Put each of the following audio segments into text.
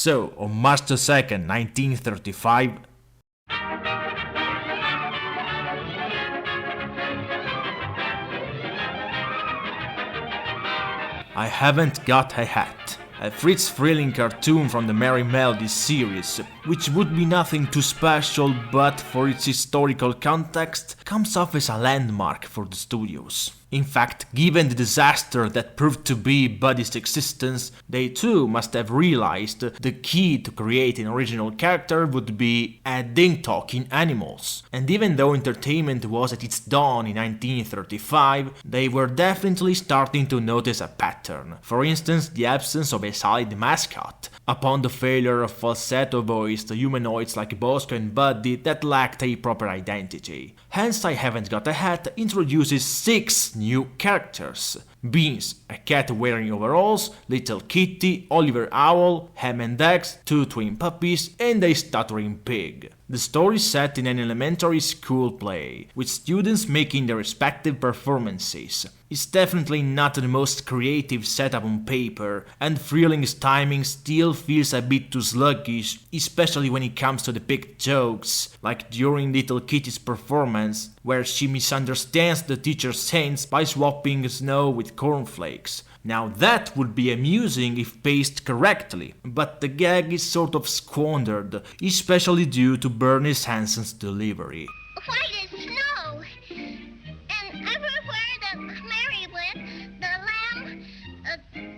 So, on March 2nd, 1935, I Haven't Got a Hat, a Fritz-thrilling cartoon from the Melodies series, which would be nothing too special but for its historical context, comes off as a landmark for the studios. In fact, given the disaster that proved to be Buddy's existence, they too must have realized the key to create an original character would be adding talking animals. And even though entertainment was at its dawn in 1935, they were definitely starting to notice a pattern. For instance, the absence of a solid mascot, upon the failure of falsetto-voiced humanoids like Bosco and Buddy that lacked a proper identity. Hence, I Haven't Got a Hat introduces 6 new characters: Beans, a cat wearing overalls, Little Kitty, Oliver Owl, Ham and Eggs, 2 twin puppies, and a stuttering pig. The story is set in an elementary school play, with students making their respective performances. It's definitely not the most creative setup on paper, and Freeling's timing still feels a bit too sluggish, especially when it comes to the big jokes, like during Little Kitty's performance, where she misunderstands the teacher's hints by swapping snow with cornflakes. Now that would be amusing if paced correctly, but the gag is sort of squandered, especially due to Bernie Hanson's delivery. White as snow, and everywhere that Merrie went, the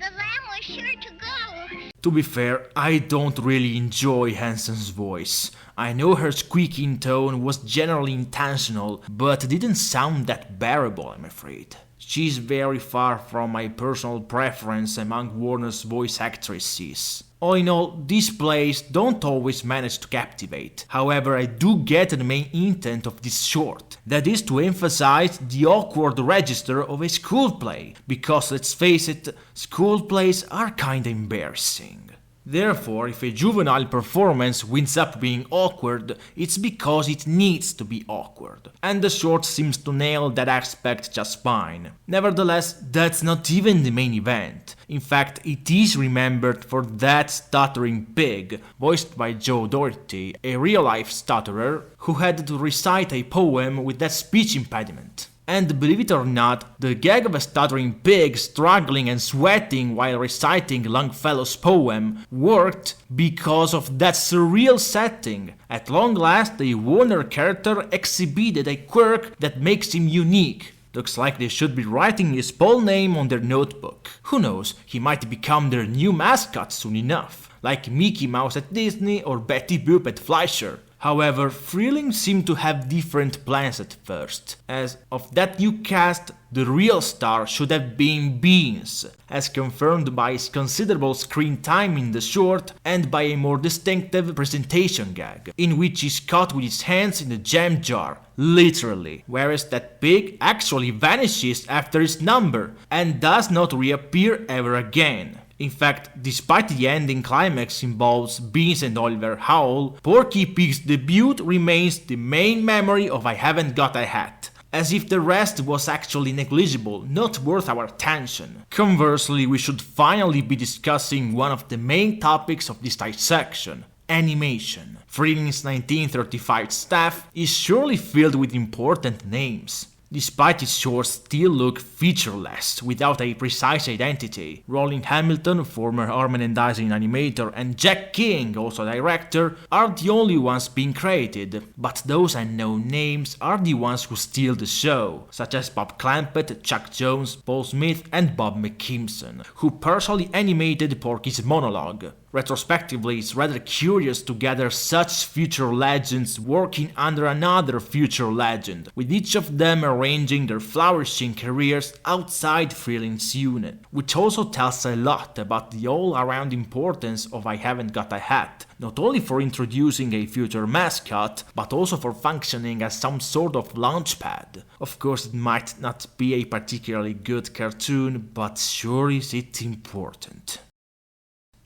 lamb was sure to go. To be fair, I don't really enjoy Hanson's voice. I know her squeaking tone was generally intentional, but didn't sound that bearable, I'm afraid. She's very far from my personal preference among Warner's voice actresses. All in all, these plays don't always manage to captivate. However, I do get the main intent of this short. That is to emphasize the awkward register of a school play, because let's face it, school plays are kinda embarrassing. Therefore, if a juvenile performance winds up being awkward, it's because it needs to be awkward, and the short seems to nail that aspect just fine. Nevertheless, that's not even the main event. In fact, it is remembered for that stuttering pig, voiced by Joe Doherty, a real-life stutterer who had to recite a poem with that speech impediment. And believe it or not, the gag of a stuttering pig struggling and sweating while reciting Longfellow's poem worked because of that surreal setting. At long last, the Warner character exhibited a quirk that makes him unique. Looks like they should be writing his full name on their notebook. Who knows, he might become their new mascot soon enough, like Mickey Mouse at Disney or Betty Boop at Fleischer. However, Freeling seemed to have different plans at first. As of that new cast, the real star should have been Beans, as confirmed by his considerable screen time in the short and by a more distinctive presentation gag, in which he's caught with his hands in the jam jar, literally, whereas that pig actually vanishes after his number and does not reappear ever again. In fact, despite the ending climax involves Beans and Oliver Howell, Porky Pig's debut remains the main memory of I Haven't Got a Hat, as if the rest was actually negligible, not worth our attention. Conversely, we should finally be discussing one of the main topics of this dissection: animation. Freeling's 1935 staff is surely filled with important names. Despite its shorts still look featureless, without a precise identity. Roland Hamilton, former Harman and Dyson animator, and Jack King, also director, are the only ones being credited, but those unknown names are the ones who steal the show, such as Bob Clampett, Chuck Jones, Paul Smith, and Bob McKimson, who partially animated Porky's monologue. Retrospectively, it's rather curious to gather such future legends working under another future legend, with each of them arranging their flourishing careers outside Freeling's unit, which also tells a lot about the all-around importance of I Haven't Got a Hat, not only for introducing a future mascot, but also for functioning as some sort of launchpad. Of course, it might not be a particularly good cartoon, but sure is it important.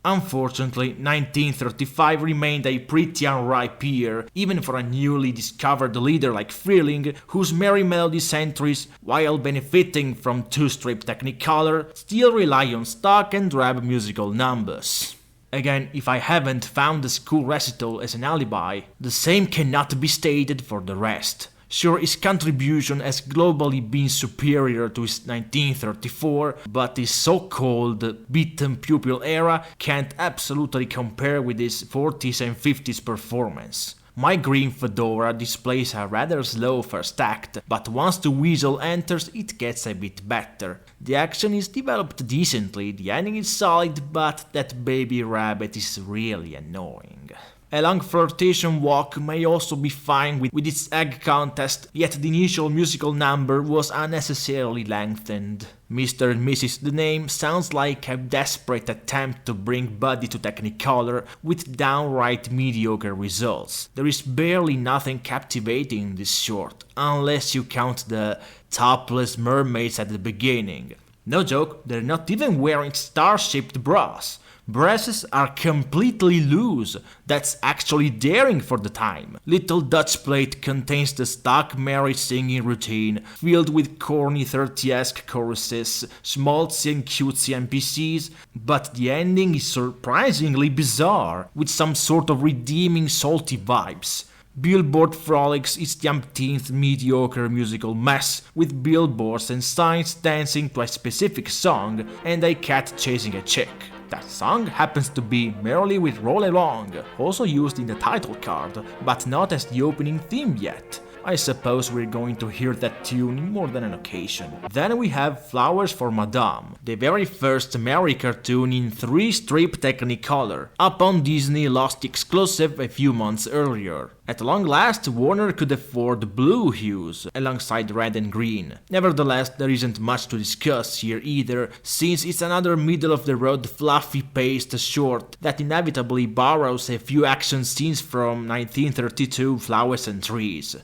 Unfortunately, 1935 remained a pretty unripe year, even for a newly discovered leader like Freeling, whose Merrie Melodies entries, while benefiting from two-strip Technicolor, still rely on stock and drab musical numbers. Again, if I haven't found the school recital as an alibi, the same cannot be stated for the rest. Sure, his contribution has globally been superior to his 1934, but his so-called beaten pupil era can't absolutely compare with his 40s and 50s performance. My green fedora displays a rather slow first act, but once the weasel enters it gets a bit better. The action is developed decently, the ending is solid, but that baby rabbit is really annoying. A long flirtation walk may also be fine with its egg contest, yet the initial musical number was unnecessarily lengthened. Mr. and Mrs. The Name sounds like a desperate attempt to bring Buddy to Technicolor with downright mediocre results. There is barely nothing captivating in this short, unless you count the topless mermaids at the beginning. No joke, they're not even wearing star-shaped bras. Breasts are completely loose, that's actually daring for the time. Little Dutch Plate contains the stock Merrie singing routine, filled with corny 30s choruses, schmaltzy and cutesy NPCs, but the ending is surprisingly bizarre, with some sort of redeeming salty vibes. Billboard Frolics is the umpteenth mediocre musical mess, with billboards and signs dancing to a specific song and a cat chasing a chick. That song happens to be Merrily with Roll Along, also used in the title card, but not as the opening theme yet. I suppose we're going to hear that tune in more than an occasion. Then we have Flowers for Madame, the very first Merrie cartoon in 3-strip Technicolor, upon Disney lost the exclusive a few months earlier. At long last, Warner could afford blue hues alongside red and green. Nevertheless, there isn't much to discuss here either, since it's another middle-of-the-road fluffy-paced short that inevitably borrows a few action scenes from 1932 Flowers and Trees.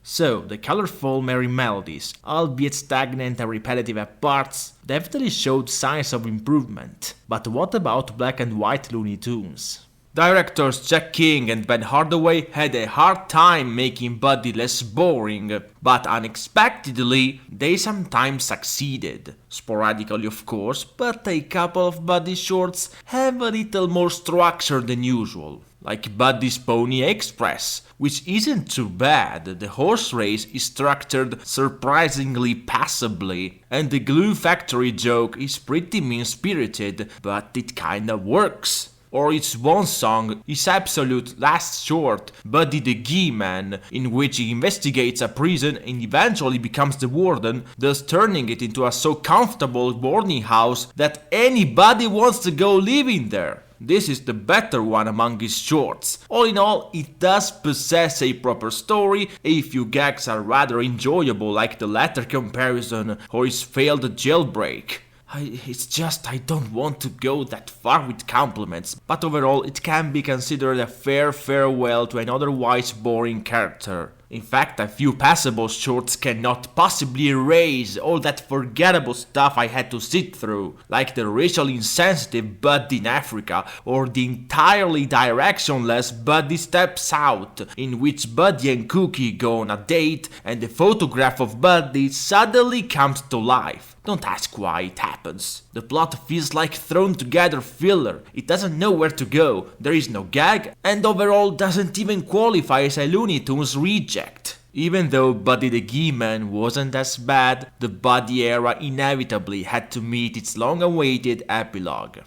So, the colorful Merrie Melodies, albeit stagnant and repetitive at parts, definitely showed signs of improvement. But what about black and white Looney Tunes? Directors Jack King and Ben Hardaway had a hard time making Buddy less boring, but unexpectedly, they sometimes succeeded. Sporadically of course, but a couple of Buddy shorts have a little more structure than usual. Like Buddy's Pony Express, which isn't too bad. The horse race is structured surprisingly passably, and the glue factory joke is pretty mean-spirited, but it kinda works. Or its one song, his absolute last short, Buddy the Gee Man, in which he investigates a prison and eventually becomes the warden, thus turning it into a so comfortable boarding house that anybody wants to go live in there. This is the better one among his shorts. All in all, it does possess a proper story, a few gags are rather enjoyable like the latter comparison or his failed jailbreak. It's just I don't want to go that far with compliments, but overall it can be considered a fair farewell to an otherwise boring character. In fact, a few passable shorts cannot possibly erase all that forgettable stuff I had to sit through, like the racially insensitive Buddy in Africa, or the entirely directionless Buddy Steps Out, in which Buddy and Cookie go on a date and the photograph of Buddy suddenly comes to life. Don't ask why it happens. The plot feels like thrown together filler, it doesn't know where to go, there is no gag, and overall doesn't even qualify as a Looney Tunes reject. Even though Buddy the Gee Man wasn't as bad, the Buddy era inevitably had to meet its long-awaited epilogue.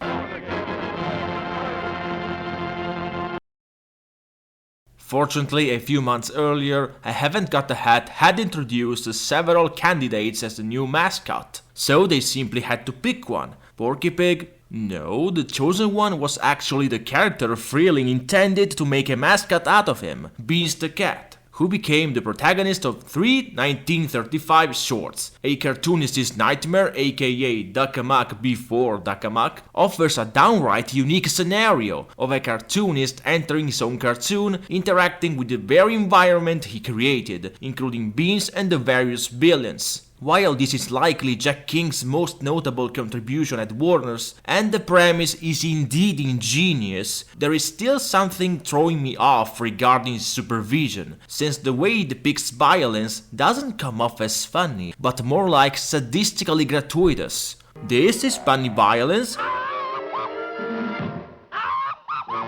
Fortunately, a few months earlier, I Haven't Got a Hat had introduced several candidates as the new mascot, so they simply had to pick one. Porky Pig? No, the chosen one was actually the character Freeling intended to make a mascot out of him, Beans the Cat, who became the protagonist of 1935 shorts. A cartoonist's nightmare, aka Duck-a-Muck before Duck-a-Muck, offers a downright unique scenario of a cartoonist entering his own cartoon, interacting with the very environment he created, including Beans and the various villains. While this is likely Jack King's most notable contribution at Warner's, and the premise is indeed ingenious, there is still something throwing me off regarding his supervision, since the way he depicts violence doesn't come off as funny, but more like sadistically gratuitous. This is funny violence?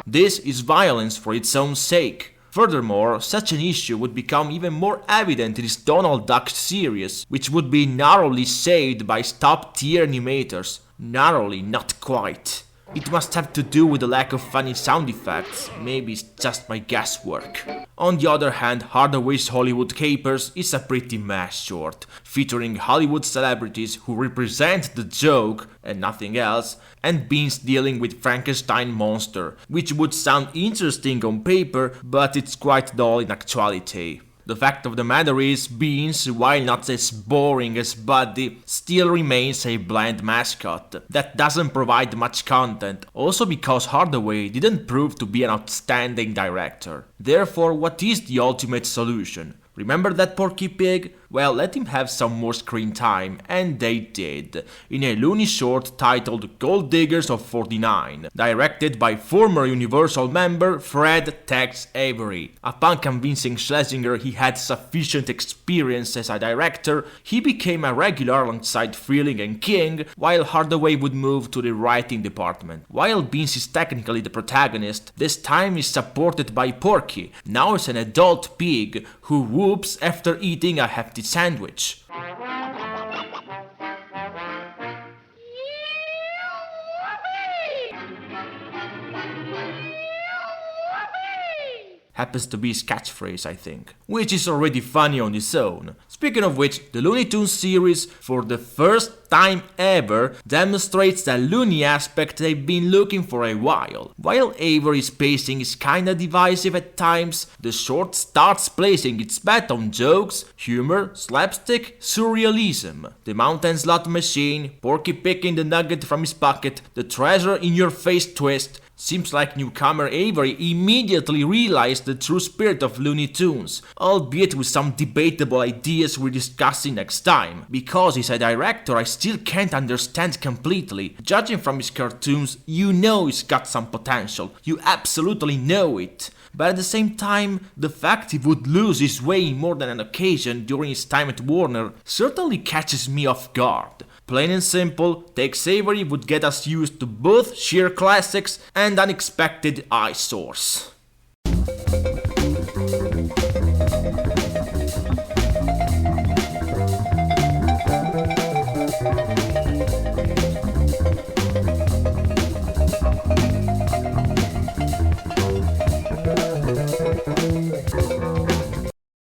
This is violence for its own sake. Furthermore, such an issue would become even more evident in this Donald Duck series, which would be narrowly saved by top-tier animators. Narrowly, not quite. It must have to do with the lack of funny sound effects, maybe it's just my guesswork. On the other hand, Hardaway's Hollywood Capers is a pretty mess short, featuring Hollywood celebrities who represent the joke and nothing else, and Beans dealing with Frankenstein monster, which would sound interesting on paper, but it's quite dull in actuality. The fact of the matter is, Beans, while not as boring as Buddy, still remains a bland mascot that doesn't provide much content, also because Hardaway didn't prove to be an outstanding director. Therefore, what is the ultimate solution? Remember that Porky Pig? Well, let him have some more screen time, and they did, in a Looney short titled Gold Diggers of 49, directed by former Universal member Fred Tex Avery. Upon convincing Schlesinger he had sufficient experience as a director, he became a regular alongside Freeling and King, while Hardaway would move to the writing department. While Beans is technically the protagonist, this time is supported by Porky, now as an adult pig who whoops after eating a hefty sandwich. Happens to be his catchphrase, I think, which is already funny on its own. Speaking of which, the Looney Tunes series, for the first time ever, demonstrates the Looney aspect they've been looking for a while. While Avery's pacing is kinda divisive at times, the short starts placing its bet on jokes, humor, slapstick, surrealism. The mountain slot machine, Porky picking the nugget from his pocket, the treasure in your face twist. Seems like newcomer Avery immediately realized the true spirit of Looney Tunes, albeit with some debatable ideas we're discussing next time. Because he's a director I still can't understand completely. Judging from his cartoons, you know he's got some potential, you absolutely know it. But at the same time, the fact he would lose his way in more than an occasion during his time at Warner certainly catches me off guard. Plain and simple, Tex Avery would get us used to both sheer classics and unexpected eyesores.